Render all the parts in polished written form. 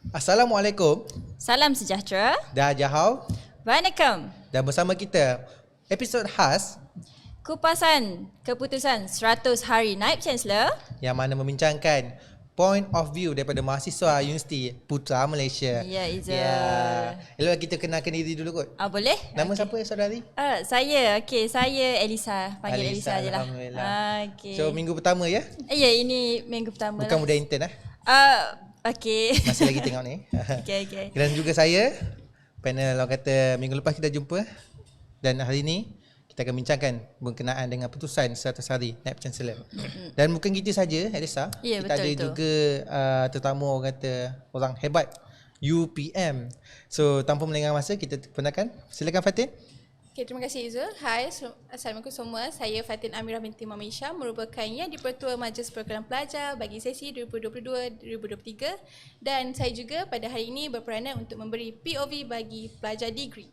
Assalamualaikum. Salam sejahtera. Dah jahau. Vanakkam. Dan bersama kita episod khas Kupasan keputusan 100 hari Naib Chancellor yang mana membincangkan point of view daripada mahasiswa Universiti Putra Malaysia. Ya, Izzul. Elok kita kenalkan diri dulu kot. Boleh? Nama siapa saudari? Saya Elisa. Panggil Elisa je lah. Alhamdulillah. Okay. So minggu pertama ya? Ya, ini minggu pertama Bukan lah. muda intern Okay. Masih lagi tengok ni. Okay. Dan juga saya, panel orang kata minggu lepas kita jumpa. Dan hari ni kita akan bincangkan berkenaan dengan putusan 100 hari Naib Chancellor. Dan bukan kita saja, Elisa. Ya, kita ada betul. juga tetamu orang kata orang hebat UPM. So tanpa melengah masa kita perkenalkan. Silakan Fatin. Okay, terima kasih Izzul. Hai, Assalamualaikum semua. Saya Fatin Amirah binti Mamisha, merupakan Yang di-Pertua Majlis Perwakilan Pelajar bagi sesi 2022-2023 dan saya juga pada hari ini berperanan untuk memberi POV bagi pelajar degree.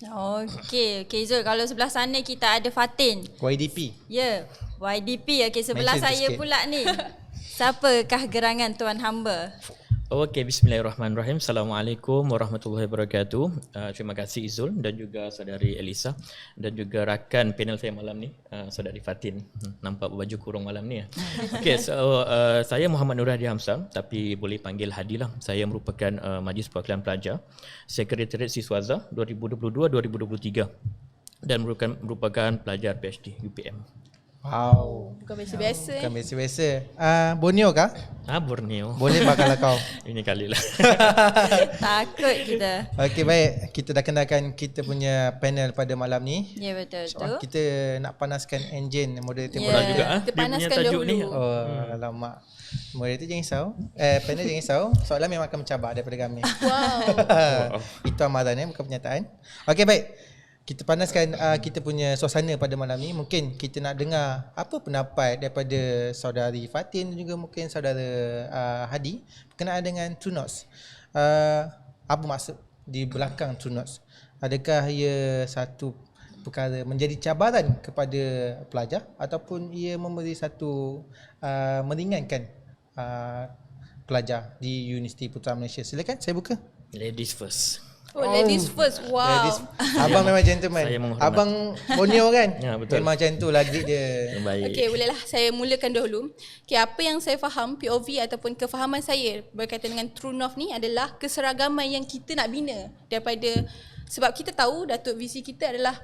Okay, Zul. Kalau sebelah sana kita ada Fatin. YDP. Ya, YDP. Okay, sebelah Mention saya sikit. pula ni. Siapakah gerangan Tuan Hamba? Okey, bismillahirrahmanirrahim. Assalamualaikum warahmatullahi wabarakatuh. Terima kasih Izul dan juga saudari Elisa dan juga rakan panel saya malam ni, saudari Fatin. Nampak baju kurung malam ni. Okey, so saya Muhammad Nur Hadi Hamzah, tapi boleh panggil Hadi lah. Saya merupakan Majlis Perwakilan Pelajar, Sekretariat Siswaza 2022-2023 dan merupakan pelajar PhD UPM. Wow. Bukan biasa-biasa. Bukan biasa-biasa. Borneo kah? Borneo. Boleh bakal kau. Ini kali lah. Takut kita. Okey, baik. Kita dah kenalkan kita punya panel pada malam ni. Ya, betul tu. Kita nak panaskan enjin moderator. Ya. Juga Kita dia punya panaskan tajuk dahulu. ni. Alamak. Moderator jangan risau. Panel jangan risau. Soalan memang akan mencabar daripada kami. Wow. Itu amaran bukan pernyataan. Okey, baik. Kita panaskan kita punya suasana pada malam ni. Mungkin kita nak dengar apa pendapat daripada saudari Fatin dan juga mungkin saudara Hadi berkenaan dengan True Notes. Apa maksud di belakang True Notes? Adakah ia satu perkara menjadi cabaran kepada pelajar ataupun ia memberi satu meringankan pelajar di Universiti Putra Malaysia? Silakan, saya buka. Ladies first. Ladies first. Wow. Ladies. Abang memang gentleman. Saya menghormat. Abang Borneo kan? Ya, betul. Memang macam tu lah gig dia. Baik. Okey, bolehlah saya mulakan dahulu. Okey, apa yang saya faham, POV ataupun kefahaman saya berkaitan dengan True North ni adalah keseragaman yang kita nak bina daripada, sebab kita tahu Datuk VC kita adalah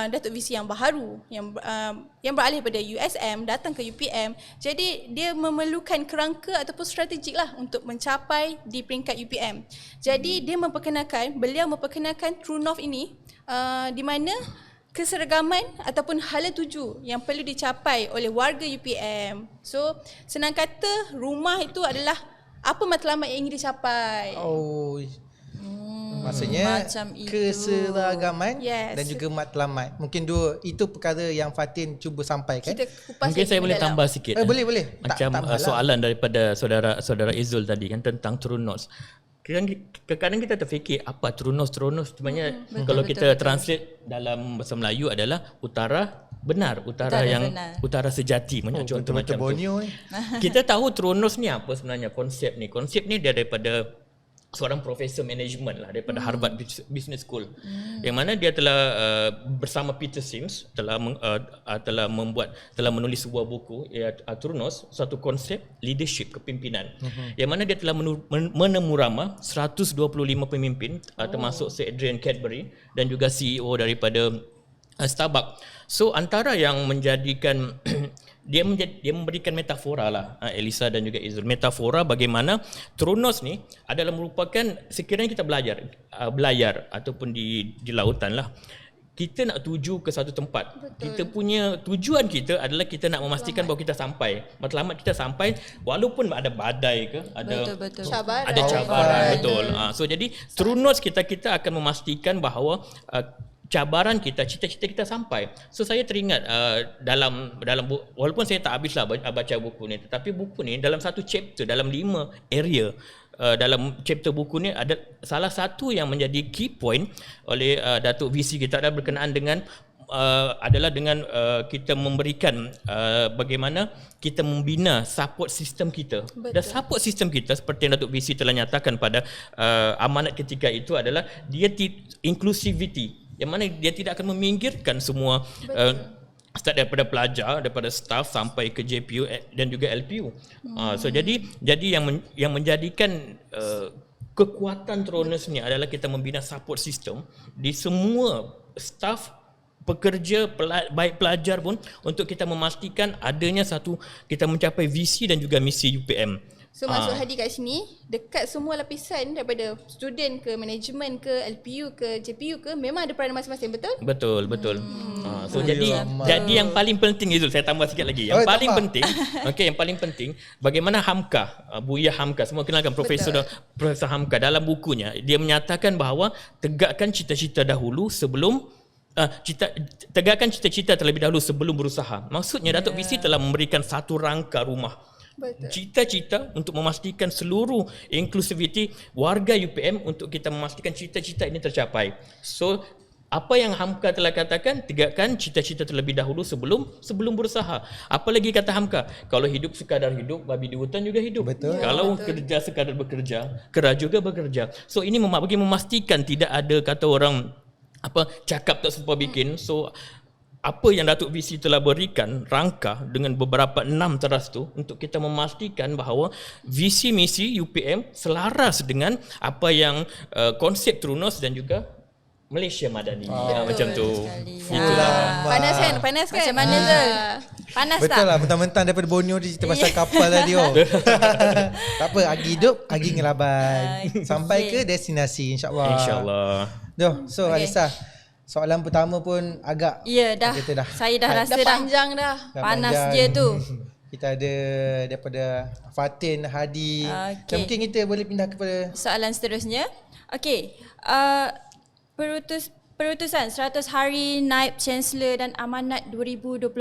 Datuk VC yang baharu yang beralih pada USM datang ke UPM. Jadi dia memerlukan kerangka ataupun strategik lah untuk mencapai di peringkat UPM. Jadi beliau memperkenalkan True North ini di mana keseragaman ataupun hala tuju yang perlu dicapai oleh warga UPM. So senang kata, rumah itu adalah apa matlamat yang ingin dicapai. Oh. Maksudnya macam itu. keseragaman Yes. dan juga matlamat. Mungkin dua itu perkara yang Fatin cuba sampaikan. Kita kupas Mungkin lagi saya boleh mendalam. tambah sikit. Boleh. Macam Tak masalah. soalan daripada saudara Izul tadi kan tentang True Notes. Kadang-kadang kita terfikir apa True Notes sebenarnya kalau kita translate dalam bahasa Melayu adalah utara benar, utara yang benar. utara sejati, banyak contoh Betul-betul macam tu. Borneo ni. Kita tahu True Notes ni apa sebenarnya konsep ni. Konsep ni dia daripada seorang profesor management lah daripada Harvard Business School, yang mana dia telah bersama Peter Sims telah menulis sebuah buku, True Notes, satu konsep leadership kepimpinan, yang mana dia telah menemu ramah 125 pemimpin, termasuk Sir Adrian Cadbury dan juga CEO daripada Starbucks. So antara yang menjadikan dia memberikan metafora lah, Elisa dan juga Izul. Metafora bagaimana True Notes ni adalah merupakan, sekiranya kita belayar ataupun di lautan lah, kita nak tuju ke satu tempat. Betul. Kita punya tujuan kita adalah kita nak memastikan bahawa kita sampai. Matlamat kita sampai walaupun ada badai ke, ada Betul. Cabaran. ada cabaran, betul. So jadi True Notes kita akan memastikan bahawa cabaran kita, cita-cita kita sampai. So saya teringat dalam walaupun saya tak habislah baca buku ni, tetapi buku ni dalam satu chapter, dalam 5 area, dalam chapter buku ni ada salah satu yang menjadi key point oleh Datuk VC kita adalah berkenaan dengan adalah dengan kita memberikan bagaimana kita membina support system kita. Betul. Dan support system kita seperti yang Datuk VC telah nyatakan pada amanat ketika itu adalah dia inclusivity, yang mana dia tidak akan meminggirkan semua start daripada pelajar, daripada staff sampai ke JPU dan juga LPU. So jadi yang menjadikan kekuatan Tronos ni adalah kita membina support system di semua staff, pekerja, baik pelajar pun, untuk kita memastikan adanya kita mencapai visi dan juga misi UPM. So maksud Hadi kat sini, dekat semua lapisan daripada student ke manajemen ke LPU ke JPU ke, memang ada peranan masing-masing, betul? Betul. So jadi yang paling penting itu saya tambah sikit lagi. Yang paling penting, yang paling penting bagaimana Hamka, Buya Hamka, semua kenalkan Profesor Hamka, dalam bukunya dia menyatakan bahawa tegakkan cita-cita dahulu sebelum tegakkan cita-cita terlebih dahulu sebelum berusaha. Maksudnya Datuk VC telah memberikan satu rangka rumah. Betul. Cita-cita untuk memastikan seluruh inclusivity warga UPM untuk kita memastikan cita-cita ini tercapai. So apa yang Hamka telah katakan, tegakkan cita-cita terlebih dahulu sebelum berusaha. Apa lagi kata Hamka? Kalau hidup sekadar hidup, babi di hutan juga hidup. Betul. Kalau kerja sekadar bekerja, kera juga bekerja. So ini bagi memastikan tidak ada kata orang cakap tak serupa bikin. So apa yang Datuk VC telah berikan rangka dengan beberapa 6 teras tu untuk kita memastikan bahawa visi misi UPM selaras dengan apa yang konsep Tronos dan juga Malaysia Madani. Macam tu. Panas kan? Macam mana Zul? Panas Betul tak? lah, mentang-mentang daripada Borneo dia cerita pasal kapal tadi. Tak apa, Agi hidup, Agi ngelaban. Sampai ke destinasi, insyaAllah. InsyaAllah. So Alisa, soalan pertama pun agak Ya, saya dah rasa dah panjang dah. panas panjang. dia tu. Kita ada daripada Fatin, Hadi. Okey. Dan mungkin kita boleh pindah kepada Soalan seterusnya. Okey, perutusan 100 hari Naib Chancellor dan Amanat 2024.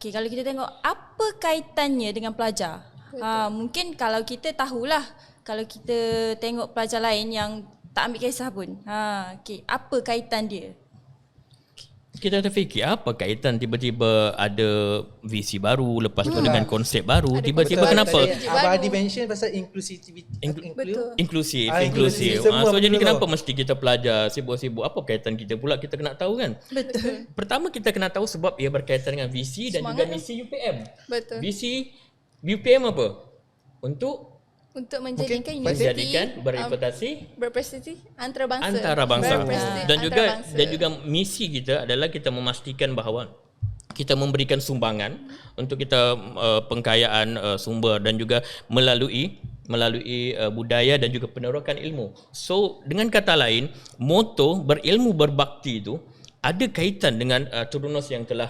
Okey, kalau kita tengok apa kaitannya dengan pelajar? Mungkin kalau kita tahulah, kalau kita tengok pelajar lain yang tak ambil kisah pun. Okey, apa kaitan dia? Kita terfikir apa kaitan tiba-tiba ada visi baru, lepas tu dengan konsep baru, tiba-tiba kenapa? Abang Hadi mention pasal inclusivity. Inklusif. Semua So jadi betul. kenapa mesti kita belajar sibuk-sibuk? Apa kaitan kita pula, kita kena tahu kan? Betul. Pertama kita kena tahu sebab ia berkaitan dengan visi dan juga misi UPM. Betul. Visi UPM apa? Untuk menjadikan menjadikan universiti berprestasi antarabangsa. Antarabangsa. Dan antarabangsa. juga misi kita adalah kita memastikan bahawa kita memberikan sumbangan untuk kita pengkayaan sumber dan juga melalui budaya dan juga penerokan ilmu. So dengan kata lain, moto berilmu berbakti itu ada kaitan dengan Tronos yang telah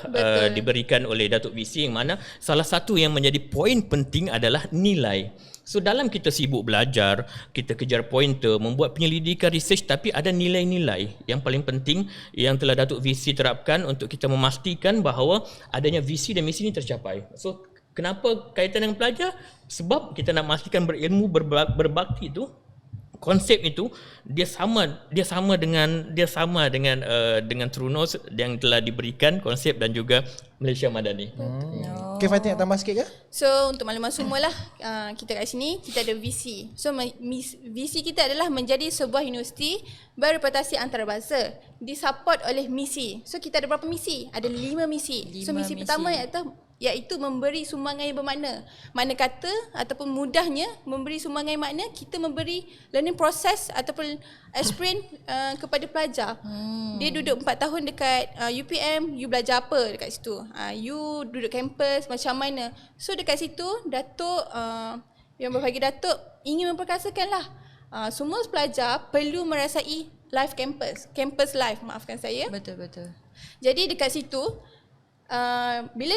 diberikan oleh Datuk VC, yang mana salah satu yang menjadi poin penting adalah nilai. So dalam kita sibuk belajar, kita kejar pointer, membuat penyelidikan research, tapi ada nilai-nilai yang paling penting yang telah Datuk VC terapkan untuk kita memastikan bahawa adanya visi dan misi ini tercapai. So kenapa kaitan dengan pelajar? Sebab kita nak memastikan berilmu berbakti itu, konsep itu dia sama dengan Tronos yang telah diberikan konsep dan juga Malaysia Madani. Okay, Fatin nak tambah sikit ke? So untuk makluman semualah, kita kat sini kita ada visi. So visi kita adalah menjadi sebuah universiti berreputasi antarabangsa, disupport oleh misi. So kita ada berapa misi? Ada 5 misi. So misi pertama iaitu memberi sumbangan yang bermakna. Mana kata ataupun mudahnya memberi sumbangan yang makna, kita memberi learning process ataupun experience kepada pelajar. Dia duduk 4 tahun dekat UPM, you belajar apa dekat situ? You duduk kampus macam mana? So dekat situ Datuk yang berbagi Datuk ingin memperkasakanlah semua pelajar perlu merasai live campus live, maafkan saya. Betul. Jadi dekat situ bila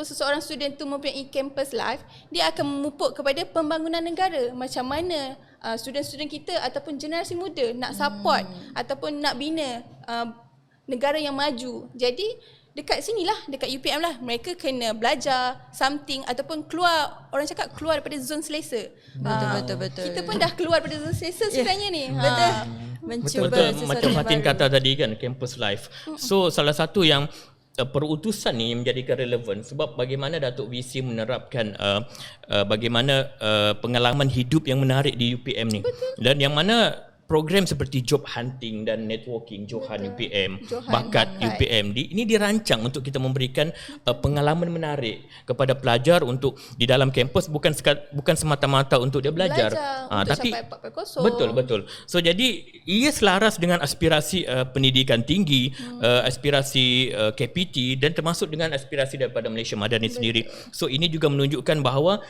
seseorang student tu mempunyai campus life, dia akan memupuk kepada pembangunan negara. Macam mana student-student kita ataupun generasi muda nak support ataupun nak bina negara yang maju. Jadi dekat sinilah, dekat UPM lah, mereka kena belajar something ataupun keluar, orang cakap keluar daripada zon selesa. Betul. Kita pun dah keluar daripada zon selesa sebenarnya ni. Betul. mencuba Betul, sesuatu macam yang Fatin baru. kata tadi kan, campus life. So salah satu yang perutusan ni menjadikan relevan sebab bagaimana Datuk VC menerapkan bagaimana pengalaman hidup yang menarik di UPM ni. Dan yang mana program seperti job hunting dan networking Johan UPM, Johan, bakat right. UPM ini dirancang untuk kita memberikan pengalaman menarik kepada pelajar untuk di dalam kampus, bukan semata-mata untuk dia belajar. Untuk Tapi capai 4.0. betul. So jadi ia selaras dengan aspirasi pendidikan tinggi, aspirasi KPT dan termasuk dengan aspirasi daripada Malaysia Madani sendiri. So ini juga menunjukkan bahawa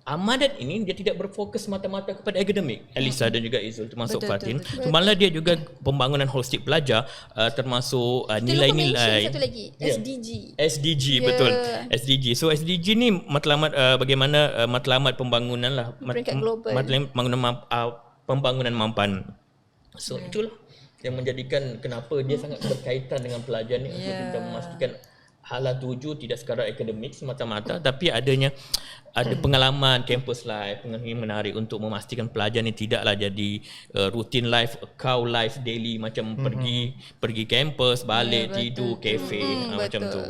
Amanat ini dia tidak berfokus mata-mata kepada akademik. Elisa dan juga Izul termasuk Fatin. Malah dia juga pembangunan holistik pelajar termasuk nilai-nilai. Satu lagi, SDG. SDG betul. SDG. So SDG ni matlamat bagaimana matlamat pembangunan lah. Peringkat global. Pembangunan mampan. So itulah yang menjadikan kenapa dia sangat berkaitan dengan pelajar ni untuk kita memastikan hala tuju tidak sekadar akademik semata-mata tapi ada pengalaman campus life, pengalaman menarik untuk memastikan pelajar ni tidaklah jadi routine life, cow life daily macam pergi kampus, balik, tidur, kafe macam tu.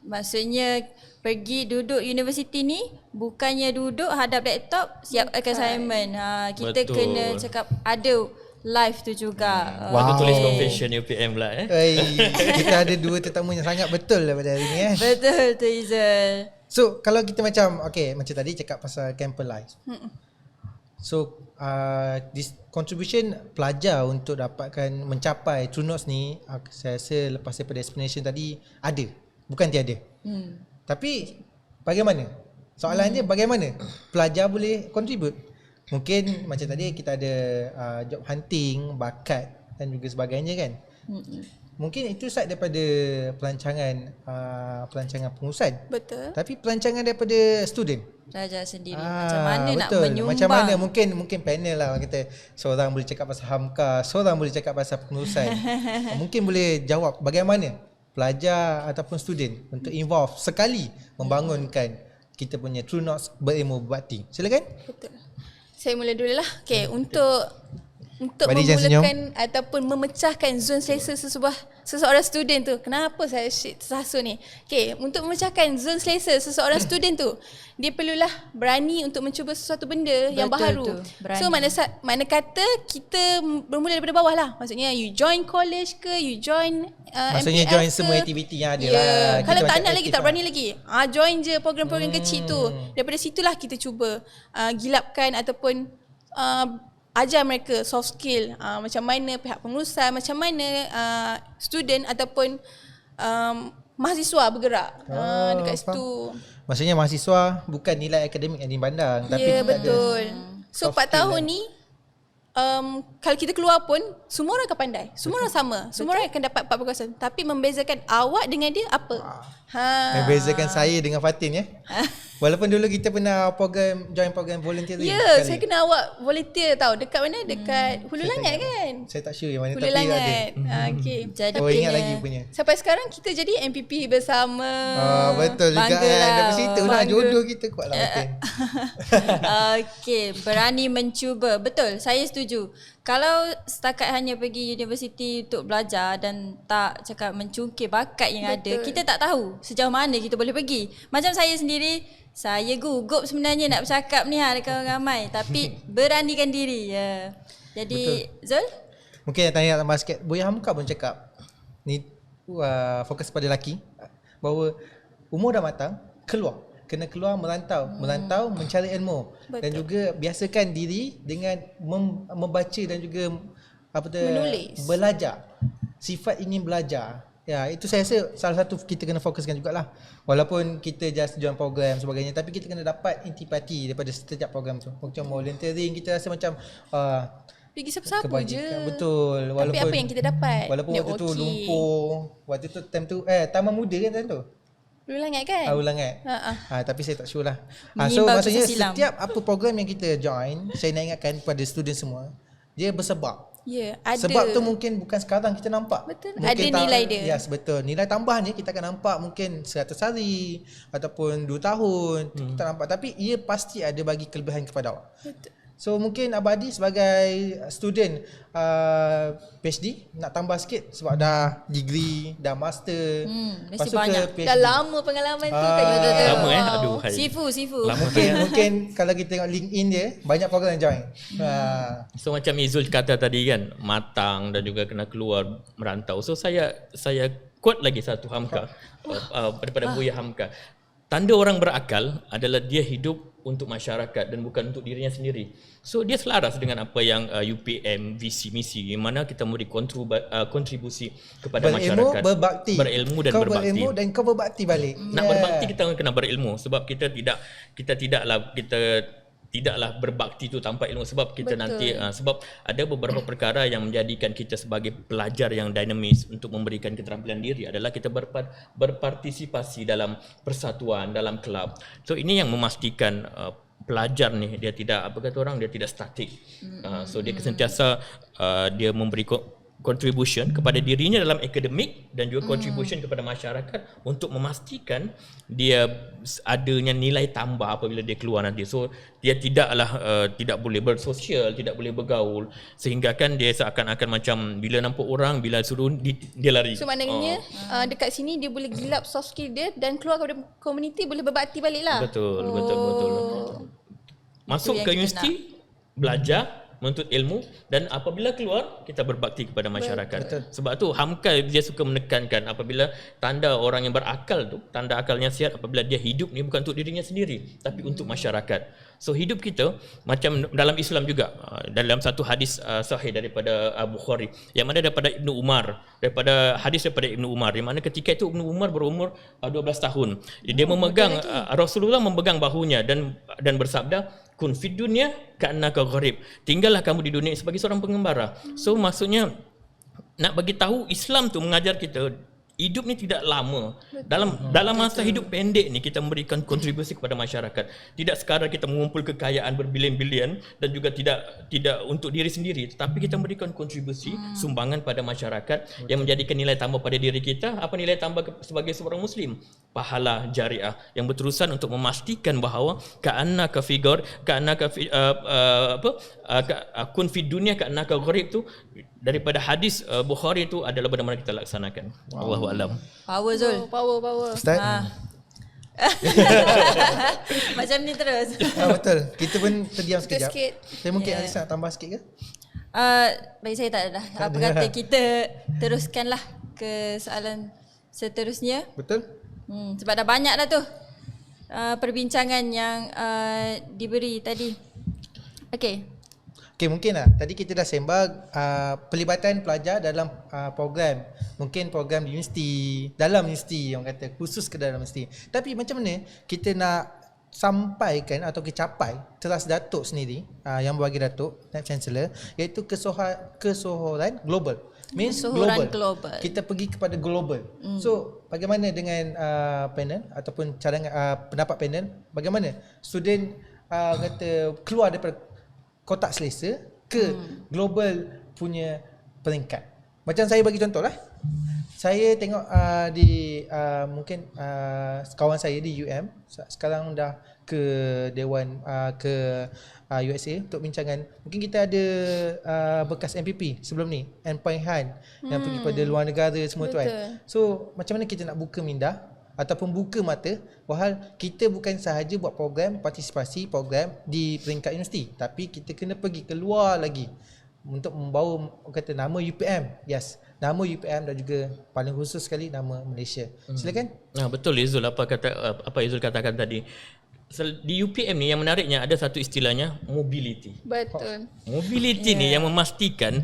Maksudnya pergi duduk universiti ni bukannya duduk hadap laptop siap assignment. Kita Betul. kena cakap ada live tu juga. Wow. Tulis confession UPM lah Kita ada dua tetamu yang sangat betul daripada hari ni Betul tu Izal. So kalau kita macam macam tadi cakap pasal campus life. So this contribution pelajar untuk dapatkan mencapai True Notes ni, saya rasa lepas daripada explanation tadi ada, bukan tiada. Tapi bagaimana? Soalannya bagaimana pelajar boleh contribute? Mungkin macam tadi kita ada job hunting, bakat dan juga sebagainya kan. Mungkin itu side daripada pelancangan pengurusan. Betul. Tapi pelancangan daripada student. Pelajar sendiri macam mana nak betul. menyumbang. Macam mana mungkin panel lah kita seorang boleh cakap pasal Hamka, seorang boleh cakap pasal pengurusan. Mungkin boleh jawab bagaimana pelajar ataupun student untuk involve sekali membangunkan kita punya True Notes berilmu berbakti. Silakan. Betul. Saya mula dulu lah. Okay, untuk Badi jangan memulakan ataupun memecahkan zon selesa seseorang student tu. Kenapa saya tersasul ni? Okay, untuk memecahkan zon selesa seseorang student tu, dia perlulah berani untuk mencuba sesuatu benda yang baharu. So mana kata kita bermula daripada bawah lah. Maksudnya you join college ke, you join maksudnya MPF join ke. semua aktiviti yang ada lah. Kalau Kita tak macam nak lagi, aktif tak berani lagi. Join je program-program kecil tu. Daripada situlah kita cuba gilapkan ataupun ajar mereka soft skill, macam mana pihak pengurusan, macam mana student ataupun mahasiswa bergerak dekat situ. Maksudnya mahasiswa bukan nilai akademik yang dipandang, tapi Ya, kita betul. ada So soft 4 tahun skill ni kalau kita keluar pun semua orang akan pandai. Semua orang sama. Semua orang akan dapat 4%. Tapi membezakan awak dengan dia apa? membezakan saya dengan Fatin Walaupun dulu kita pernah join program volunteering. Ya, saya kena awak volunteer tau. Dekat mana? Dekat Hulu Langat kan? Saya tak sure yang mana Hulu tapi Langat. ada. Okay. Jadi ingat kena lagi punya. Sampai sekarang kita jadi MPP bersama. Betul juga Bangga lah, Dari situ lah bangga. jodoh kita kuat lah Fatin. Okey, berani mencuba. Betul, saya setuju. Kalau setakat hanya pergi universiti untuk belajar dan tak cakap mencungkil bakat yang ada, kita tak tahu sejauh mana kita boleh pergi. Macam saya sendiri, saya gugup sebenarnya nak bercakap ni dekat orang ramai, tapi beranikan diri. Jadi, betul. Zul? Mungkin nak tanya tambah sikit. Buya Hamka pun cakap ni fokus pada lelaki, bahawa umur dah matang, kena keluar merantau mencari ilmu. Betul. Dan juga biasakan diri dengan membaca dan juga menulis, belajar. Sifat ingin belajar. Ya, itu saya rasa salah satu kita kena fokuskan jugalah. Walaupun kita just join program sebagainya, tapi kita kena dapat intipati daripada setiap program tu. Macam volunteering, kita rasa macam pergi siapa-siapa je. Betul. Tapi apa yang kita dapat? Walaupun waktu tu lumpur, waktu tu time tu Taman Muda kan time tu? Hulu Langat kan? Hulu Langat. Tapi saya tak sure lah. So Menyimbang maksudnya kisah silam. setiap apa program yang kita join, saya nak ingatkan kepada student semua, dia bersebab. Ya, ada. Sebab tu mungkin bukan sekarang kita nampak. Betul. Mungkin Ada nilai dia. Yes, betul. Nilai tambahannya kita akan nampak mungkin 100 hari ataupun 2 tahun. Kita nampak. Tapi ia pasti ada bagi kelebihan kepada awak. Betul. So mungkin Abadi sebagai student PhD nak tambah sikit sebab dah degree, dah master. Mesti banyak. PhD. Dah lama pengalaman tu kat betul. Lama aduh hai. Sifu. Lama Mungkin kalau kita tengok LinkedIn dia, banyak program join. So macam Izul kata tadi kan, matang dan juga kena keluar merantau. So saya quote lagi satu Hamka daripada Buya Hamka. Tanda orang berakal adalah dia hidup untuk masyarakat dan bukan untuk dirinya sendiri. So dia selaras dengan apa yang UPM, visi misi, di mana kita memberi kontribusi kepada masyarakat. Berilmu dan kau berbakti. berilmu dan kau berbakti balik. Nak berbakti kita kena berilmu, sebab kita tidaklah berbakti tu tanpa ilmu, sebab kita nanti sebab ada beberapa perkara yang menjadikan kita sebagai pelajar yang dinamis untuk memberikan keterampilan diri adalah kita berpartisipasi dalam persatuan, dalam kelab. So ini yang memastikan pelajar ni dia tidak dia tidak statik. So dia sentiasa dia memberi contribution kepada dirinya dalam akademik dan juga contribution kepada masyarakat untuk memastikan dia adanya nilai tambah apabila dia keluar nanti. So dia tidak boleh bersosial, tidak boleh bergaul, sehingga kan dia seakan-akan macam bila nampak orang, bila suruh dia lari. So maknanya dekat sini dia boleh gilap soft skill dia dan keluar kepada komuniti boleh berbakti balik lah. Betul. Masuk ke universiti, belajar, menuntut ilmu, dan apabila keluar kita berbakti kepada masyarakat. Betul. Sebab tu Hamka dia suka menekankan apabila tanda orang yang berakal tu, tanda akalnya sihat apabila dia hidup ni bukan untuk dirinya sendiri tapi untuk masyarakat. So hidup kita macam dalam Islam juga, dalam satu hadis sahih daripada Bukhari yang mana daripada Ibnu Umar, daripada Ibnu Umar, yang mana ketika itu Ibnu Umar berumur 12 tahun. Dia memegang Rasulullah memegang bahunya dan bersabda, kun fid dunya ka'annaka gharib. Tinggallah kamu di dunia sebagai seorang pengembara. So maksudnya nak bagi tahu Islam tu mengajar kita hidup ni tidak lama. Dalam masa hidup pendek ni kita memberikan kontribusi kepada masyarakat. Tidak sekadar kita mengumpul kekayaan berbilion-bilion dan juga tidak untuk diri sendiri, tetapi kita memberikan kontribusi sumbangan pada masyarakat yang menjadikan nilai tambah pada diri kita. Apa nilai tambah sebagai seorang muslim? Pahala jariah yang berterusan untuk memastikan bahawa kun fid dunya ka'annaka gharib tu daripada hadis Bukhari itu adalah benar-benar kita laksanakan. Wallahu a'lam. Power Zul. Power. Ustaz? Macam ni terus. Betul. Kita pun terdiam sekejap. sikit. Saya mungkin Alisa nak tambah sikit ke? Bagi saya tak ada dah. Apa kata kita teruskanlah ke soalan seterusnya. Betul? Sebab dah banyak dah tu perbincangan yang diberi tadi. Okey, mungkin lah. Tadi kita dah sembang pelibatan pelajar dalam program. Mungkin program di universiti, dalam universiti, orang kata khusus ke dalam universiti. Tapi macam mana kita nak sampaikan atau capai teras Datuk sendiri, yang bagi Datuk, Naib Chancellor, iaitu kesohoran global. Means Kesohoran global. Kita pergi kepada global. So, bagaimana dengan panel ataupun cadangan pendapat panel, bagaimana student kata keluar daripada kotak selesa ke global punya peringkat. Macam saya bagi contoh lah. Saya tengok mungkin kawan saya di UM sekarang dah ke Dewan ke USA untuk bincangan. Mungkin kita ada bekas MPP sebelum ni, N. Point Han yang pergi pada luar negara semua tu kan. So macam mana kita nak buka minda ataupun buka mata bahawa kita bukan sahaja buat program partisipasi program di peringkat universiti, tapi kita kena pergi keluar lagi untuk membawa kata nama UPM. Yes, nama UPM dan juga paling khusus sekali nama Malaysia. Silakan. Betul Izul apa Izul katakan tadi. Di UPM ni yang menariknya ada satu istilahnya mobility. Betul. Mobility ni yang memastikan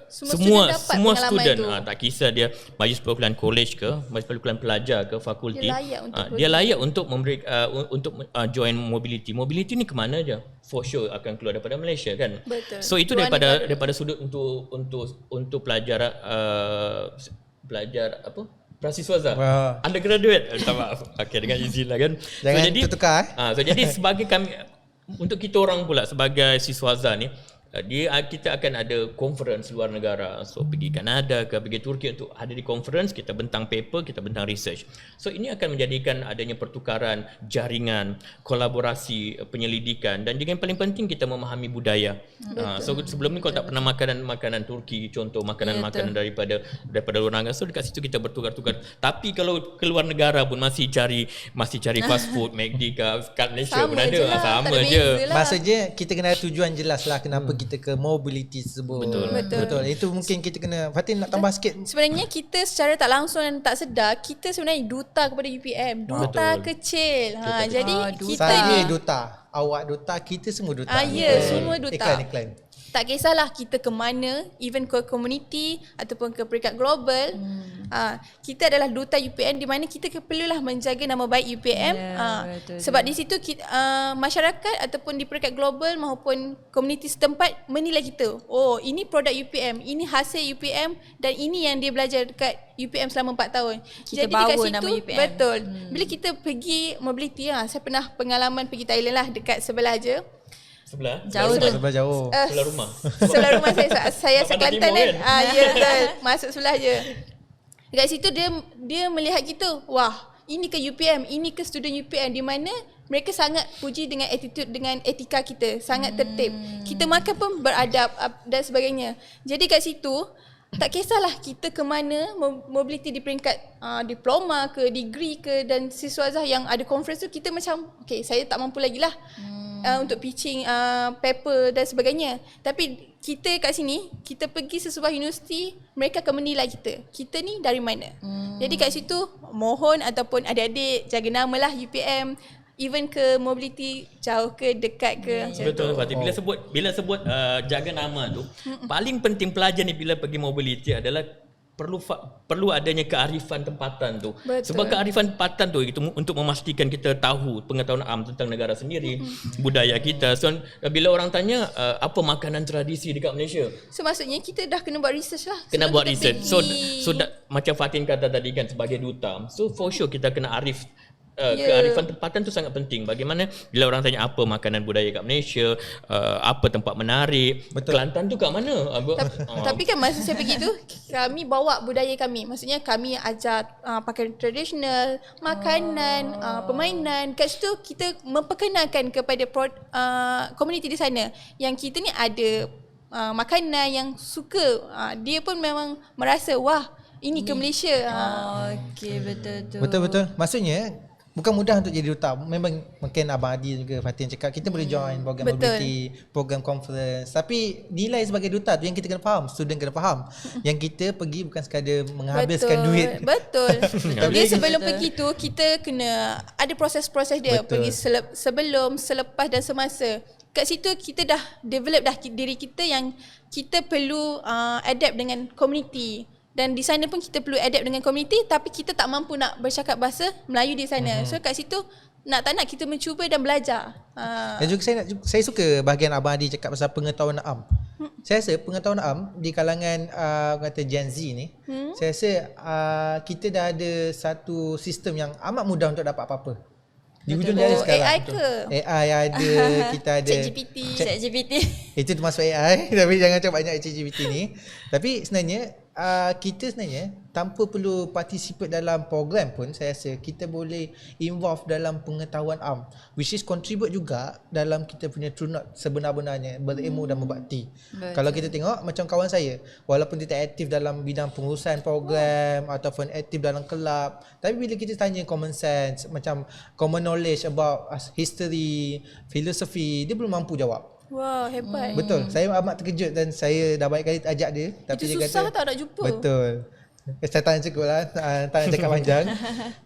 Semua semua student itu. tak kisah dia majlis perkumpulan college ke, majlis perkumpulan pelajar ke, fakulti, dia layak untuk memberi join mobility. Mobility ni ke mana aja? For sure akan keluar daripada Malaysia kan. Betul. So itu daripada sudut untuk pelajar Prasiswaza, undergraduate, minta maaf. Okey, dengan izin lah kan. Jangan so, jadi tertukar. So jadi sebagai kami, untuk kita orang pula sebagai siswaza ni, kita akan ada conference luar negara. So pergi Kanada ke pergi Turki untuk ada di conference, kita bentang paper, kita bentang research. So ini akan menjadikan adanya pertukaran jaringan, kolaborasi penyelidikan, dan juga yang paling penting kita memahami budaya. So sebelum ni kalau tak pernah makanan Turki, contoh makanan-makanan daripada luar negara, so dekat situ kita bertukar-tukar. Tapi kalau keluar negara pun masih cari fast food, McD kat Malaysia pun ada. Sama je. Maksudnya kita kena ada tujuan jelas lah kenapa kita ke mobility tersebut. Betul. Itu mungkin kita kena, Fatin nak tambah sikit. Sebenarnya kita secara tak langsung dan tak sedar, kita sebenarnya duta kepada UPM. Duta kecil. Jadi kita Saya ni duta, awak duta, kita semua duta. semua duta. Iklan. Tak kisahlah kita ke mana, even ke community ataupun ke peringkat global, kita adalah duta UPM, di mana kita perlulah menjaga nama baik UPM. Sebab di situ masyarakat ataupun di peringkat global maupun komuniti setempat menilai kita. Oh, ini produk UPM, ini hasil UPM, dan ini yang dia belajar dekat UPM selama 4 tahun. Kita Jadi bawa dekat situ, nama UPM. betul. Bila kita pergi mobility, saya pernah pengalaman pergi Thailand lah, dekat sebelah je. Sebelah Sebelah jauh. sebelah rumah. Sebelah rumah saya Kat Kelantan timur kan. Ya betul. Masuk sebelah je. Dekat situ dia melihat kita. Wah, ini ke UPM, ini ke student UPM, di mana mereka sangat puji dengan attitude, dengan etika kita, sangat tertib. Kita makan pun beradab dan sebagainya. Jadi kat situ tak kisahlah kita ke mana, mobility di peringkat diploma ke, degree ke, dan siswazah yang ada conference tu, kita macam okay, saya tak mampu lagi lah untuk pitching paper dan sebagainya. Tapi kita kat sini, kita pergi sesebuah universiti, mereka akan menilai kita ni dari mana. Jadi kat situ mohon ataupun adik-adik jaga nama lah UPM, even ke mobility, jauh ke dekat ke. Betul Fatih. Bila sebut jaga nama tu, paling penting pelajar ni bila pergi mobility adalah perlu adanya kearifan tempatan tu. Betul. Sebab kearifan tempatan tu itu untuk memastikan kita tahu pengetahuan am tentang negara sendiri, budaya kita. So bila orang tanya apa makanan tradisi dekat Malaysia, So maksudnya kita dah kena buat research lah. kena Sebelum buat kita research. pergi. So macam Fatin kata tadi kan, sebagai duta, so for sure kita kena arif. Kearifan tempatan tu sangat penting. Bagaimana bila orang tanya apa makanan budaya kat Malaysia, apa tempat menarik, Kelantan tu kat mana? Tapi kan masa saya pergi tu, kami bawa budaya kami. Maksudnya kami ajar pakaian tradisional, makanan, permainan. Kat situ kita memperkenalkan kepada komuniti di sana yang kita ni ada makanan yang suka. Dia pun memang merasa wah, ini ke Malaysia. Okey, betul tu. Betul. Maksudnya bukan mudah untuk jadi duta. Memang mungkin Abang Adi juga Fatin cakap kita boleh join program mobility, program conference. Tapi nilai sebagai duta tu yang kita kena faham, student kena faham. Yang kita pergi bukan sekadar menghabiskan duit. Betul. Dia sebelum pergi tu kita kena ada proses-proses dia. Betul. Pergi sebelum, selepas dan semasa. Kat situ kita dah develop diri kita yang kita perlu adapt dengan community. Dan di sana pun kita perlu adapt dengan komuniti, tapi kita tak mampu nak bercakap bahasa Melayu di sana. So kat situ nak tak nak kita mencuba dan belajar. Dan juga saya suka bahagian Abang Adi cakap pasal pengetahuan am. Saya rasa pengetahuan am di kalangan kata Gen Z ni, saya rasa kita dah ada satu sistem yang amat mudah untuk dapat apa-apa. Di hujung jari sekarang. AI ke? AI ada, kita ada ChatGPT. Itu termasuk AI tapi jangan cakap banyak ChatGPT ni. Tapi sebenarnya kita sebenarnya tanpa perlu participate dalam program pun saya rasa kita boleh involve dalam pengetahuan am, which is contribute juga dalam kita punya true north sebenar-benarnya berilmu dan berbakti. Kalau kita tengok macam kawan saya, walaupun dia tak aktif dalam bidang pengurusan program ataupun aktif dalam kelab, tapi bila kita tanya common sense, macam common knowledge about history, filosofi, dia belum mampu jawab. Wah, hebat. Betul. Saya amat terkejut dan saya dah banyak kali ajak dia, tapi Itu dia susah kata tak nak jumpa. betul. Saya tak nak cukup lah, tak nak cakap panjang.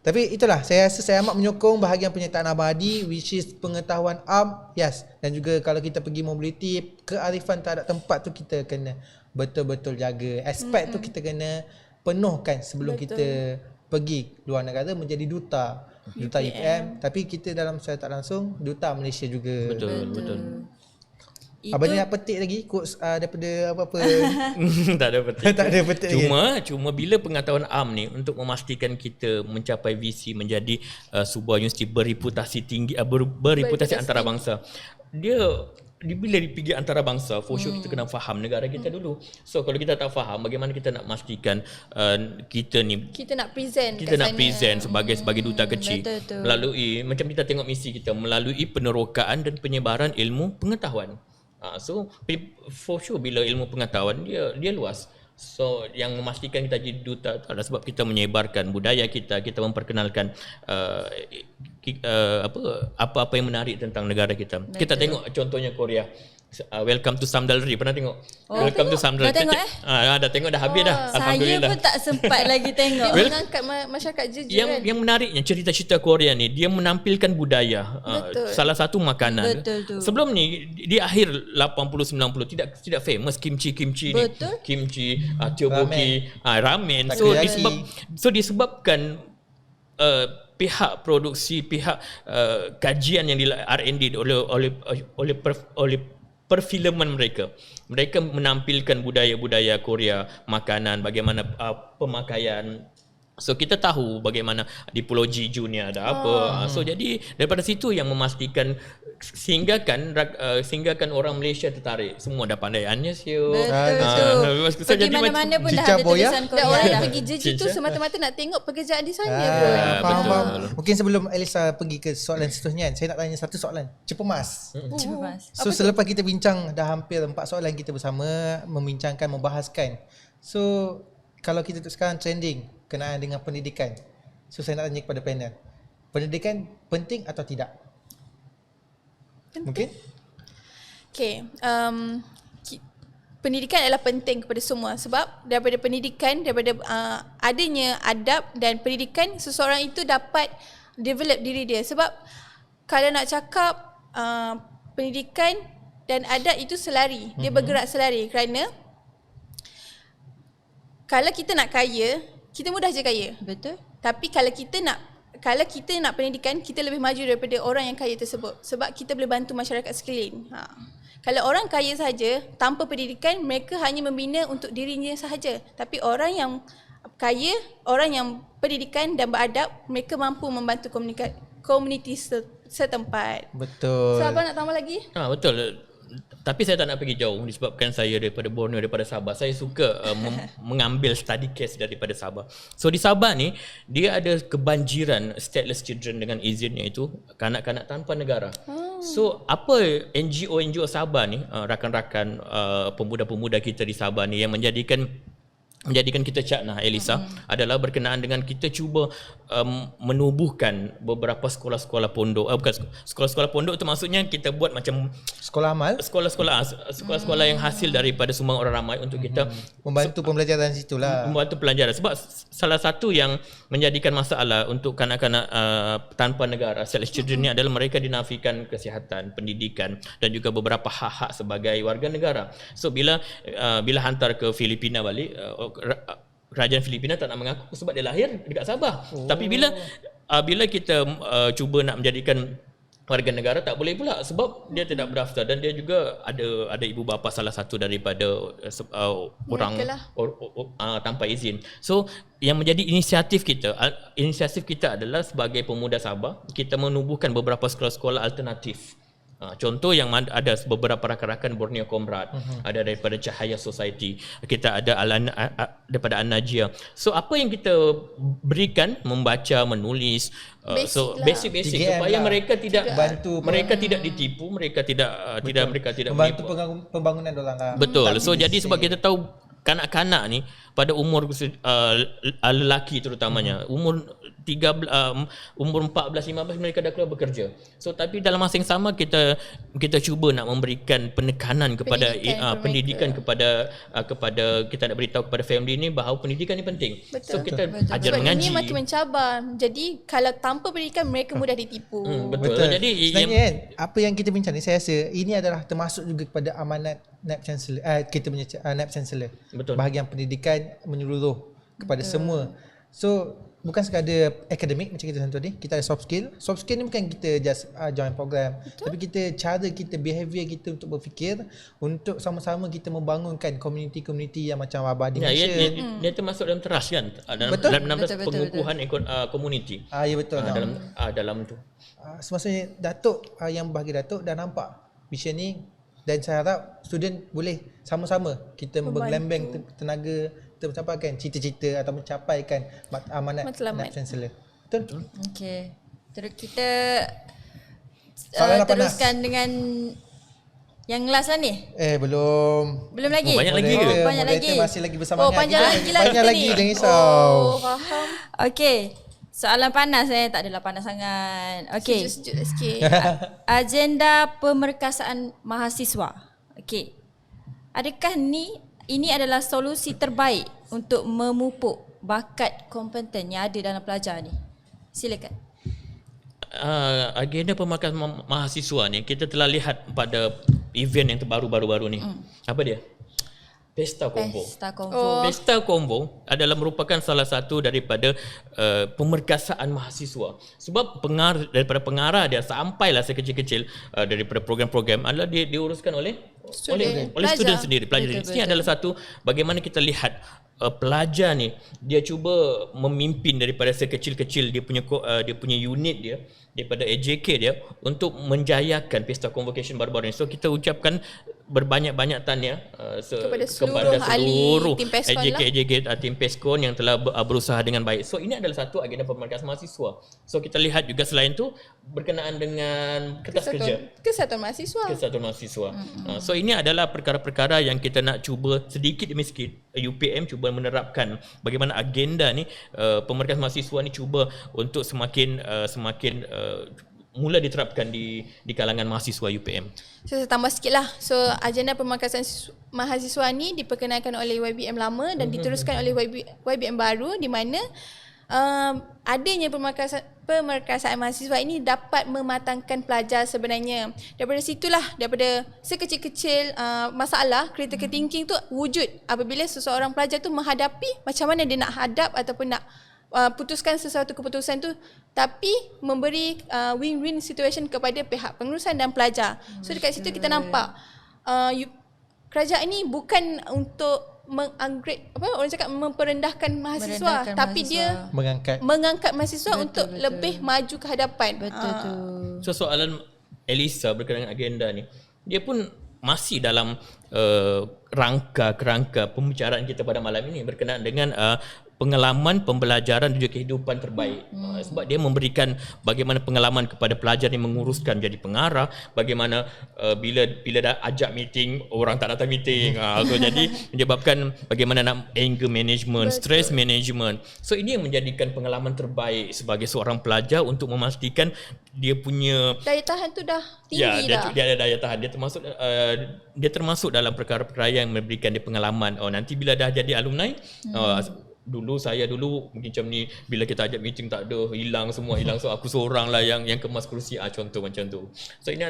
Tapi itulah, saya rasa saya amat menyokong bahagian penyertaan Abang Adi, which is pengetahuan am, yes. Dan juga kalau kita pergi mobility, kearifan terhadap tempat tu kita kena betul-betul jaga. Aspek tu kita kena penuhkan sebelum kita pergi luar negara menjadi duta UPM. Tapi kita dalam secara tak langsung duta Malaysia juga. Betul. Abang ni nak petik lagi quotes daripada apa-apa? Tak ada petik. Tak ada petik Cuma bila pengetahuan am ni untuk memastikan kita mencapai visi menjadi sebuah universiti berreputasi tinggi, berreputasi antarabangsa. Dia bila dipikir antarabangsa, for sure kita kena faham negara kita dulu. So kalau kita tak faham, bagaimana kita nak memastikan kita ni Kita nak present kita kat nak sana. present sebagai duta kecil betul. melalui macam kita tengok misi kita melalui penerokaan dan penyebaran ilmu pengetahuan. So for sure bila ilmu pengetahuan dia luas. So yang memastikan kita jadi duta tu adalah sebab kita menyebarkan budaya kita memperkenalkan apa-apa yang menarik tentang negara kita. Betul. Kita tengok contohnya Korea. Welcome to Samdalri, pernah tengok? Welcome to Samdalri. Dah tengok, dah tengok, dah habis dah. Saya Alhamdulillah. pun tak sempat lagi tengok. Dia mengangkat masyarakat jejak kan. Yang menariknya cerita-cerita Korea ni dia menampilkan budaya, salah satu makanan. Betul tu. Sebelum ni di akhir 80 90 tidak famous kimchi ni. Betul. Kimchi, tteokbokki, ramen. Takoyaki. Disebabkan pihak produksi, pihak kajian yang di R&D oleh perfilman mereka menampilkan budaya-budaya Korea, makanan, bagaimana pemakaian. So kita tahu bagaimana di Pulau Jeju ni ada apa. So jadi daripada situ yang memastikan sehinggakan orang Malaysia tertarik. Semua dah pandai Annyeonghaseyo. Betul. So Pergi jadi mana-mana pun dah Cicak ada boya. tulisan Dan Korea orang dah. pergi jeju tu semata-mata nak tengok pekerjaan di sana. Faham. betul. Mungkin sebelum Elisa pergi ke soalan seterusnya, saya nak tanya satu soalan. Cepu Mas. Cuba Mas. So selepas kita bincang dah hampir 4 soalan kita bersama membincangkan, membahaskan. So kalau kita sekarang trending kenaan dengan pendidikan. So saya nak tanya kepada panel. Pendidikan penting atau tidak? Mungkin? Okay, pendidikan adalah penting kepada semua sebab daripada pendidikan, daripada adanya adab dan pendidikan, seseorang itu dapat develop diri dia. Sebab kalau nak cakap pendidikan dan adab itu selari, dia bergerak selari kerana kalau kita nak kaya, kita mudah je kaya. Betul. Tapi kalau kita nak pendidikan, kita lebih maju daripada orang yang kaya tersebut sebab kita boleh bantu masyarakat sekeliling. Kalau orang kaya saja tanpa pendidikan, mereka hanya membina untuk dirinya sahaja. Tapi orang yang kaya, orang yang pendidikan dan beradab, mereka mampu membantu komuniti setempat. Betul. So abang nak tambah lagi? Betul. Tapi saya tak nak pergi jauh disebabkan saya daripada Borneo, daripada Sabah. Saya suka mengambil study case daripada Sabah. So di Sabah ni dia ada kebanjiran stateless children dengan izinnya itu kanak-kanak tanpa negara. So apa NGO Sabah ni, rakan-rakan pemuda-pemuda kita di Sabah ni yang menjadikan kita cakna Elisa adalah berkenaan dengan kita cuba menubuhkan beberapa sekolah-sekolah pondok. Bukan sekolah-sekolah pondok tu maksudnya kita buat macam Sekolah amal sekolah-sekolah yang hasil daripada sumbangan orang ramai untuk kita membantu pembelajaran situlah. membantu pelajaran. Sebab salah satu yang menjadikan masalah untuk kanak-kanak tanpa negara, stateless children ni adalah mereka dinafikan kesihatan, pendidikan dan juga beberapa hak-hak sebagai warga negara. So bila hantar ke Filipina balik, kerajaan Filipina tak nak mengaku sebab dia lahir dekat Sabah. Tapi bila kita cuba nak menjadikan warga negara, tak boleh pula sebab dia tidak berdaftar dan dia juga ada ibu bapa salah satu daripada orang tanpa izin. So yang menjadi inisiatif kita adalah sebagai pemuda Sabah, kita menubuhkan beberapa sekolah-sekolah alternatif. Contoh yang ada beberapa rakan-rakan Borneo Comrade, ada daripada Cahaya Society, kita ada daripada An-Najia. So apa yang kita berikan, membaca, menulis, basic supaya lah. mereka tidak bantu mereka tidak ditipu, mereka tidak membantu menipu. pembangunan orang lah. Betul. So jadi sebab kita tahu kanak-kanak ni pada umur lelaki terutamanya, umur 14-15 mereka dah keluar bekerja. So tapi dalam masa yang sama kita cuba nak memberikan penekanan kepada pendidikan kepada kita nak beritahu kepada family ni bahawa pendidikan ni penting. Betul. So kita ajar Sebab mengaji. ini makin mencabar. Jadi kalau tanpa pendidikan mereka mudah ditipu. Betul. Jadi sebenarnya kan apa yang kita bincang ni, saya rasa ini adalah termasuk juga kepada amanat Naib Chancellor, kita punya Naib Chancellor. Betul. Bahagian pendidikan menyeluruh kepada semua. So bukan sekadar akademik macam kita tadi, kita ada soft skill. Soft skill ni bukan kita just join program. Betul. Tapi cara kita, behavior kita untuk berfikir, untuk sama-sama kita membangunkan komuniti-komuniti yang macam Abah dia termasuk dalam teras kan, dalam pengukuhan komuniti. Ya betul. Dalam tu. Semasa Datuk yang bahagi Datuk dah nampak vision ni dan saya harap student boleh sama-sama kita bergelembeng tenaga kita mencapaikan cita-cita atau mencapaikan amanat Matlamat. Naib Chancellor. Betul? Okey. Terus kita Soalan apa, Nas? teruskan dengan yang last lah ni. Belum. Belum lagi? banyak lagi ke? Moderator- Banyak moderator lagi. masih lagi bersemangat. Oh, panjang Kita lagi lah Panjang kita lagi, ni. jangan risau. Oh, faham. Okey. Soalan panas tak adalah panas sangat. Okey. Sejuk-sejuk lah sikit. Agenda pemerkasaan mahasiswa. Okey. Adakah ini adalah solusi terbaik untuk memupuk bakat kompeten yang ada dalam pelajar ni? Silakan. Agenda pemerkasaan mahasiswa ni kita telah lihat pada event yang terbaru-baru ni. Apa dia? Pesta Konvo. Pesta Konvo. Pesta Konvo adalah merupakan salah satu daripada pemerkasaan mahasiswa. Sebab daripada pengarah dia sampailah sekecil-kecil daripada program-program adalah diuruskan oleh Student. oleh Pelajar. student sendiri, pelajar. Betul, Ini betul. adalah satu bagaimana kita lihat pelajar ni dia cuba memimpin daripada sekecil-kecil dia punya unit dia daripada AJK dia untuk menjayakan pesta convocation baru-baru ni. So kita ucapkan berbanyak-banyak tahniah Kepada seluruh ahli tim PESCON AJK tim PESCON yang telah berusaha dengan baik. So ini adalah satu agenda pemerkasaan mahasiswa. So kita lihat juga selain tu berkenaan dengan kertas kerja. Kesatuan mahasiswa. Kesatuan mahasiswa. So ini adalah perkara-perkara yang kita nak cuba sedikit demi sedikit UPM cuba menerapkan bagaimana agenda ni pemerkasaan mahasiswa ni cuba untuk semakin mula diterapkan di kalangan mahasiswa UPM. So, saya tambah sikit lah. So, agenda pemerkasaan mahasiswa ni diperkenalkan oleh YBM lama dan diteruskan oleh YBM baru di mana adanya pemerkasaan mahasiswa ini dapat mematangkan pelajar sebenarnya. Daripada situlah, daripada sekecil-kecil masalah, critical thinking tu wujud apabila seseorang pelajar tu menghadapi macam mana dia nak hadap ataupun nak putuskan sesuatu keputusan tu tapi memberi win-win situation kepada pihak pengurusan dan pelajar. So dekat situ kita nampak kerajaan ini bukan untuk mengupgrade orang cakap memperendahkan mahasiswa Merendahkan tapi mahasiswa. dia mengangkat mahasiswa untuk lebih maju ke hadapan. Betul tu. So soalan Elisa berkenaan dengan agenda ni, dia pun masih dalam kerangka pembicaraan kita pada malam ini berkenaan dengan pengalaman pembelajaran dan juga kehidupan terbaik. Sebab dia memberikan bagaimana pengalaman kepada pelajar yang menguruskan jadi pengarah, bagaimana bila dah ajak meeting orang tak datang meeting. So jadi menyebabkan bagaimana nak anger management, stress management. So ini yang menjadikan pengalaman terbaik sebagai seorang pelajar untuk memastikan dia punya Daya tahan tu dah tinggi dah. Dia ada daya tahan. Dia termasuk dalam perkara-perkara yang memberikan dia pengalaman. Nanti bila dah jadi alumni, saya dulu mungkin macam ni, bila kita ajak meeting tak ada, hilang semua, so aku seorang lah yang kemas kerusi, contoh macam tu. So ini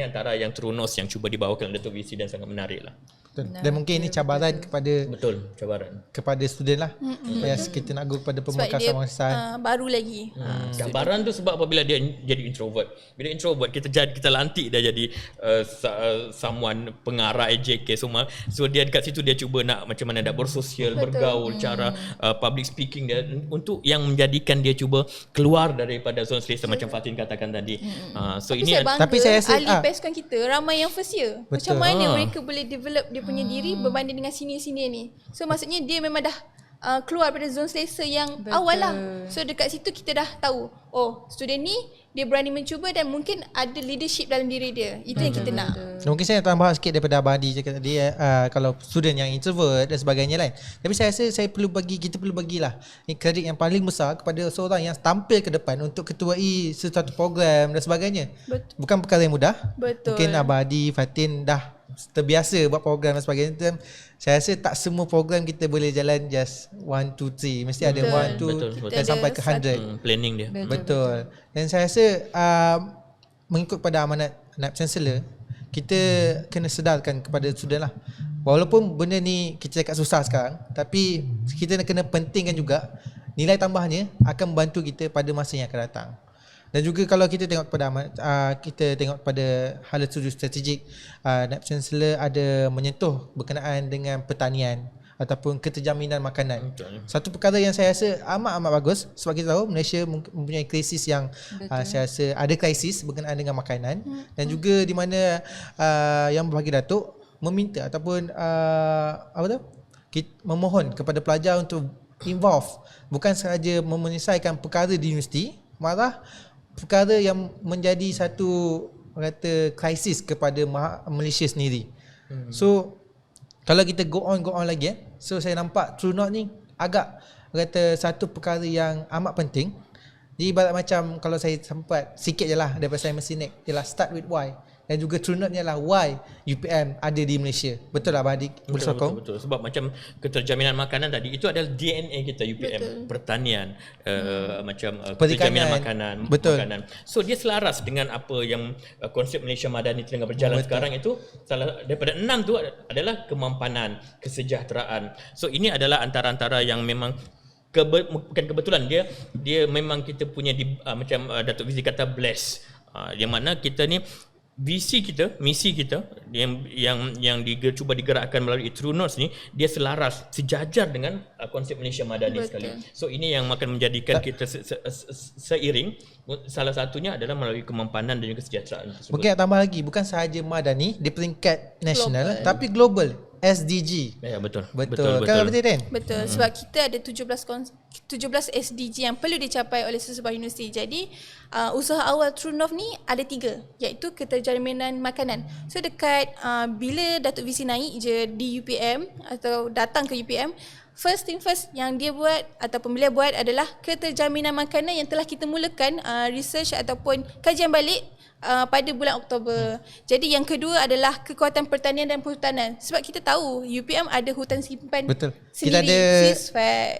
antara yang terunos yang cuba dibawakan oleh Datuk VC dan sangat menarik lah. Betul. Dan mungkin ini cabaran Cabaran. kepada student lah. Supaya kita nak go kepada Sebab dia pemerkasaan mahasiswa. baru lagi. Cabaran tu sebab apabila dia jadi introvert. Bila introvert kita lantik dia jadi someone pengarah AJK semua. So dia dekat situ dia cuba nak macam mana nak bersosial, bergaul, cara public speaking dia untuk yang menjadikan dia cuba keluar daripada zone selesa macam Fatin katakan tadi. So Tapi ini saya bangga Tapi saya rasa- ahli PESCON kita ramai yang first year. Betul. Macam mana mereka boleh develop dia punya diri berbanding dengan senior-senior ni. So maksudnya dia memang dah keluar daripada zone selesa yang awal lah. So dekat situ kita dah tahu, student ni dia berani mencuba dan mungkin ada leadership dalam diri dia. Itu yang kita nak. Dan mungkin saya nak tambah sikit daripada Abang Adi cakap tadi, kalau student yang introvert dan sebagainya lain. Tapi saya rasa kita perlu bagilah kredit yang paling besar kepada seorang yang tampil ke depan untuk ketuai sesuatu program dan sebagainya. Betul. Bukan perkara yang mudah. Betul. Mungkin Abang Adi, Fatin dah terbiasa buat program dan sebagainya. Dan saya rasa tak semua program kita boleh jalan just 1, 2, 3. Mesti ada 1, 2 dan Kita sampai ada ke 100. planning dia. Betul. Dan saya rasa mengikut pada amanat Naib Chancellor, kita kena sedarkan kepada student lah. Walaupun benda ni kita cakap susah sekarang, tapi kita kena pentingkan juga nilai tambahnya akan membantu kita pada masa yang akan datang. Dan juga kalau kita tengok pada hala studi strategik, Naib Chancellor ada menyentuh berkenaan dengan pertanian, ataupun keterjaminan makanan. Betul. Satu perkara yang saya rasa amat bagus sebab kita tahu Malaysia mempunyai krisis yang saya rasa ada krisis berkenaan dengan makanan dan juga di mana yang berbahagi Datuk meminta ataupun memohon kepada pelajar untuk involve, bukan sahaja menyelesaikan perkara di universiti, malah perkara yang menjadi satu kata krisis kepada Malaysia sendiri. So kalau kita go on lagi so saya nampak True North ni agak kata satu perkara yang amat penting. Jadi ibarat macam kalau saya sempat sikit je lah daripada saya Sinek, ialah start with why. Dan juga True North ni adalah why UPM ada di Malaysia. Betul lah Abang Adik? Boleh sokong? Betul. Sebab macam keterjaminan makanan tadi, itu adalah DNA kita UPM. Pertanian, macam keterjaminan makanan. Betul. Makanan. So dia selaras dengan apa yang konsep Malaysia Madani tengah berjalan sekarang itu. Salah daripada 6 tu adalah kemampanan, kesejahteraan. So ini adalah antara-antara yang memang bukan kebetulan, dia memang kita punya macam Datuk Fizi kata bless. Yang mana kita ni misi kita yang cuba digerakkan melalui True North ni, dia selaras, sejajar dengan konsep Malaysia Madani sekali. So ini yang akan menjadikan kita seiring. Salah satunya adalah melalui kemampanan dan juga kesejahteraan tersebut. Mungkin nak tambah lagi, bukan sahaja Madani di peringkat nasional tapi global, SDG. Ya, betul. Betul. Kan betul kan? Betul. Sebab kita ada 17 SDG yang perlu dicapai oleh sesebuah universiti. Jadi usaha awal True North ni ada 3, iaitu keterjaminan makanan. So dekat bila Datuk Visi naik je di UPM atau datang ke UPM, first thing first yang dia buat ataupun beliau buat adalah keterjaminan makanan yang telah kita mulakan research ataupun kajian balik pada bulan Oktober. Jadi yang kedua adalah kekuatan pertanian dan perhutanan. Sebab kita tahu UPM ada hutan simpan Betul. sendiri. Kita ada Sispac.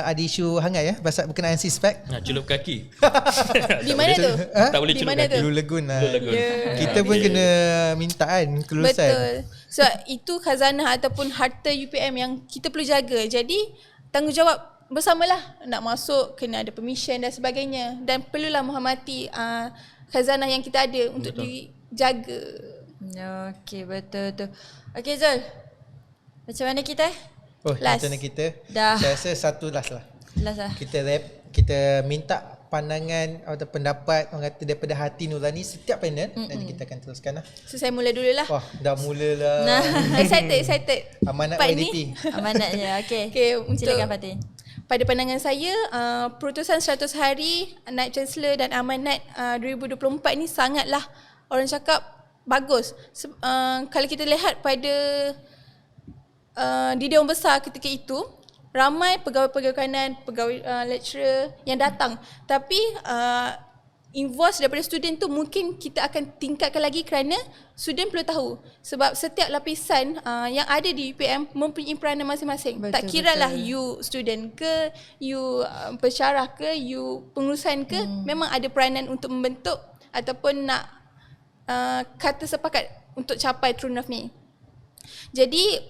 ada isu hangat ya pasal berkenaan Sispac. Nak celup kaki. Di mana tu? Tak boleh Di celup mana kaki. tu? Hulu Legun lah. Hulu Legun. Kita pun kena mintaan kelulusan. Betul. Sebab itu khazanah ataupun harta UPM yang kita perlu jaga. Jadi tanggungjawab bersamalah, nak masuk kena ada permission dan sebagainya, dan perlulah menghormati khazanah yang kita ada untuk dijaga. Okey, betul tu. Okey Zul, macam mana kita? Last. Macam mana kita? Dah. Saya rasa satu last lah. Last lah. Kita kita minta pandangan atau pendapat orang kata daripada hati nurani setiap panel dan kita akan teruskan lah. So saya mula dululah. Wah, dah mula lah. Nah. Excited. Amanat Part YDP. Amanatnya. Okey. Okay, untuk Silakan Fatin. pada pandangan saya, perutusan 100 hari Naib Chancellor dan Amanat 2024 ni sangatlah, orang cakap, bagus. Kalau kita lihat pada di Dewan Besar ketika itu, ramai pegawai-pegawai kanan, pegawai lecturer yang datang. Tapi invoice daripada student tu mungkin kita akan tingkatkan lagi kerana student perlu tahu. Sebab setiap lapisan yang ada di UPM mempunyai peranan masing-masing. Betul, Tak kiralah betul. you student ke, you pensyarah ke, you pengurusan ke, memang ada peranan untuk membentuk ataupun nak kata sepakat untuk capai True North ni. Jadi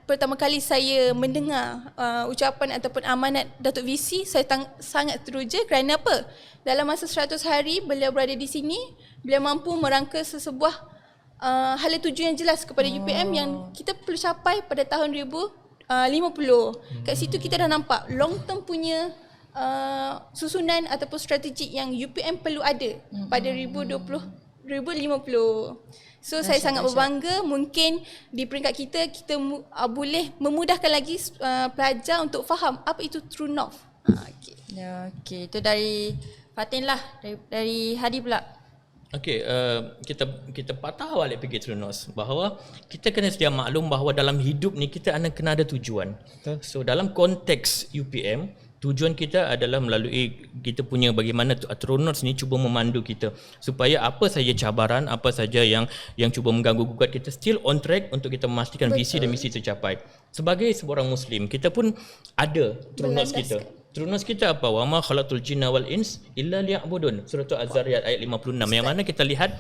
pertama kali saya mendengar ucapan ataupun amanat Datuk VC, saya sangat teruja kerana apa? Dalam masa 100 hari beliau berada di sini, beliau mampu merangka sesebuah hala tuju yang jelas kepada UPM yang kita perlu capai pada tahun 2050. Kat situ kita dah nampak long term punya susunan ataupun strategi yang UPM perlu ada pada 2050. So saya sangat berbangga, mungkin di peringkat kita boleh memudahkan lagi pelajar untuk faham apa itu True North. Okay. Ya, okey. Itu dari Fatin lah. Dari Hadi pula. Okey, kita patah balik fikir True North bahawa kita kena sedia maklum bahawa dalam hidup ni kita kena ada tujuan. Betul. So dalam konteks UPM, tujuan kita adalah melalui kita punya bagaimana True North ni cuba memandu kita supaya apa saja cabaran, apa saja yang cuba mengganggu gugat kita still on track untuk kita memastikan visi dan misi tercapai. Sebagai seorang Muslim, kita pun ada True North kita. True North kita apa? Wa ma khalaqtul jinna wal ins illa liya'budun. Surah Az-Zariyat ayat 56. Yang mana kita lihat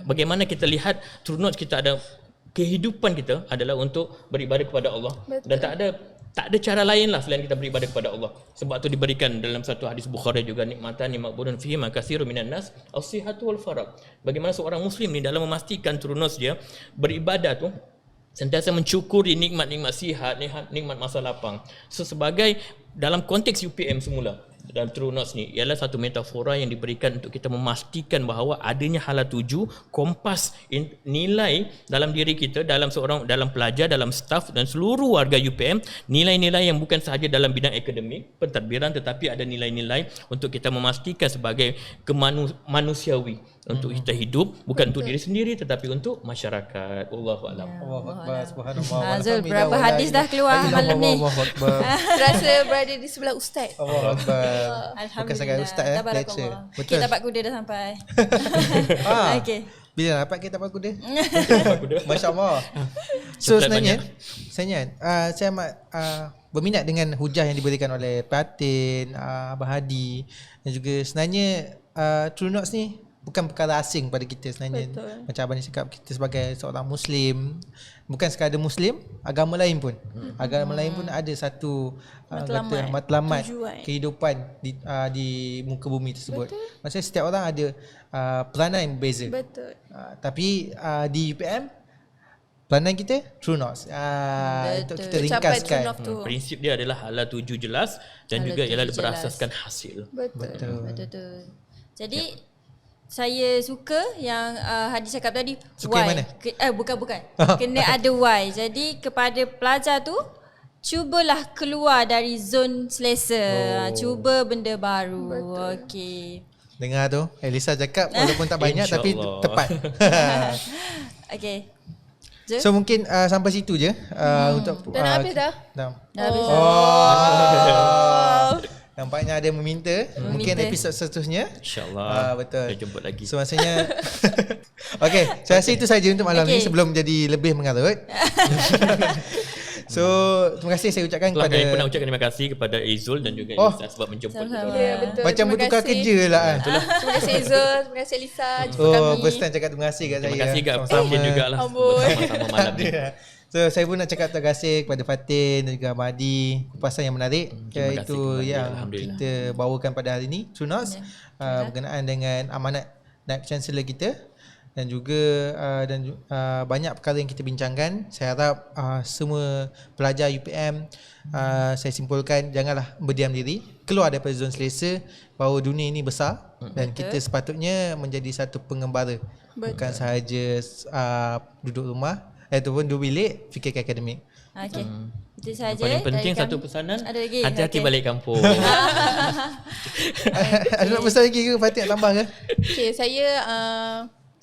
bagaimana kita lihat True North kita ada, kehidupan kita adalah untuk beribadah kepada Allah. Betul. Dan tak ada cara lain lah selain kita beribadah kepada Allah. Sebab tu diberikan dalam satu hadis Bukhari juga, nikmatan maqbulun fihi ma katsirun minan nas as-sihhatu wal faragh. Bagaimana seorang Muslim ni dalam memastikan True North dia beribadah tu sentiasa mencukuri nikmat-nikmat sihat, nikmat masa lapang. So sebagai dalam konteks UPM semula dalam True Notes ni ialah satu metafora yang diberikan untuk kita memastikan bahawa adanya hala tuju, kompas nilai dalam diri kita, dalam pelajar, dalam staf dan seluruh warga UPM, nilai-nilai yang bukan sahaja dalam bidang akademik, pentadbiran, tetapi ada nilai-nilai untuk kita memastikan sebagai manusiawi untuk kita hidup, bukan untuk diri sendiri tetapi untuk masyarakat. Allahu a'lam. Allahu akbar, subhanallah. Zul, berapa hadis dah keluar malam ni? Allahu akbar. Rasa berada di sebelah ustaz. Allahu akbar. Bukan sangat ustaz lecture. Tabarakallah. Betul. Kita tapak kuda dah sampai. Okey. Bila dapat kita dapat kuda? Kuda. Masya-Allah. So Coklat sebenarnya saya amat berminat dengan hujah yang diberikan oleh Fatin, Abah Hadi dan juga sebenarnya True Notes ni bukan perkara asing pada kita sebenarnya. Betul. Macam abang ni cakap, kita sebagai seorang Muslim, bukan sekadar Muslim, agama lain pun. Agama lain pun ada satu matlamat tujuan. kehidupan di muka bumi tersebut. Maksudnya setiap orang ada peranan yang berbeza. Betul. Tapi di UPM peranan kita True Notes. Untuk kita Tercapai ringkaskan. True North tu. Prinsip dia adalah hala tuju jelas dan Hala juga ialah tuju berasaskan hasil. Betul. Betul. Jadi saya suka yang Hadi cakap tadi. Suka yang why. mana? Bukan. Kena ada why. Jadi kepada pelajar tu, cubalah keluar dari zon selesa. Cuba benda baru. Okey. Dengar tu, Elisa cakap walaupun tak banyak tapi InsyaAllah. tepat. Okey. So mungkin sampai situ je untuk Dah habis dah? Dah. Dah habis. Nampaknya ada yang meminta. Mungkin episod seterusnya. InsyaAllah. Betul. Kita jemput lagi. So maksudnya okey, saya rasa itu saja untuk malam ni Okey. sebelum jadi lebih mengarut. So terima kasih saya ucapkan Kepada kepada pernah ucapkan terima kasih kepada Izul dan juga Oh. Elisa sebab menjemput kita. Sama-sama. Ya, betul. macam Terima bertukar kasih. kerja lah. Terima kasih Izul, terima kasih Lisa jumpa Oh, kami. first time cakap terima kasih kat saya. Terima kasih kat Sama-sama. Fatin juga lah Amboi. bersama-sama malam ni. So saya pun nak cakap terima kasih kepada Fatin dan juga Mahdi, kupasan yang menarik Terima kasih iaitu kepada yang Alhamdulillah. kita bawakan pada hari ini, True Notes, berkenaan dengan amanat Naib Chancellor kita dan juga banyak perkara yang kita bincangkan. Saya harap semua pelajar UPM, saya simpulkan janganlah berdiam diri, keluar daripada zon selesa, bahawa dunia ini besar dan kita sepatutnya menjadi satu pengembara. Bukan sahaja duduk rumah ataupun duduk bilik fikirkan akademik. Okey. Itu saja. Paling penting dari satu kami. pesanan, Ada lagi? hati-hati Okey. balik kampung. Ada nak pesan lagi ke Fatin, nak tambah ke? Okay,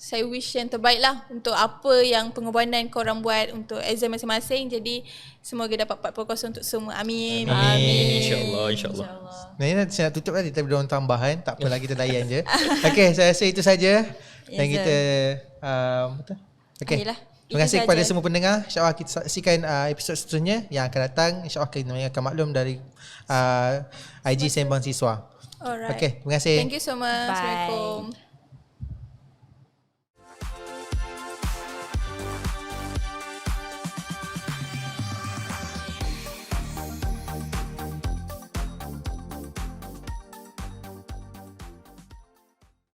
saya wish yang terbaik lah untuk apa yang pengorbanan korang buat untuk exam masing-masing. Jadi semoga dapat 4.0 untuk semua. Amin. InsyaAllah. Nah, ini saya nak tutup tadi tapi diorang tambahan. Tak apalah, kita layan je. Okey, saya rasa itu saja. Dan Yes, kita betul. Okey. Baiklah, Terima itu kasih kepada saja. semua pendengar. InsyaAllah kita saksikan episod seterusnya yang akan datang. InsyaAllah kita akan maklum dari IG Sembang Siswa. Alright. Okey, terima kasih. Thank you so much. Bye. Assalamualaikum.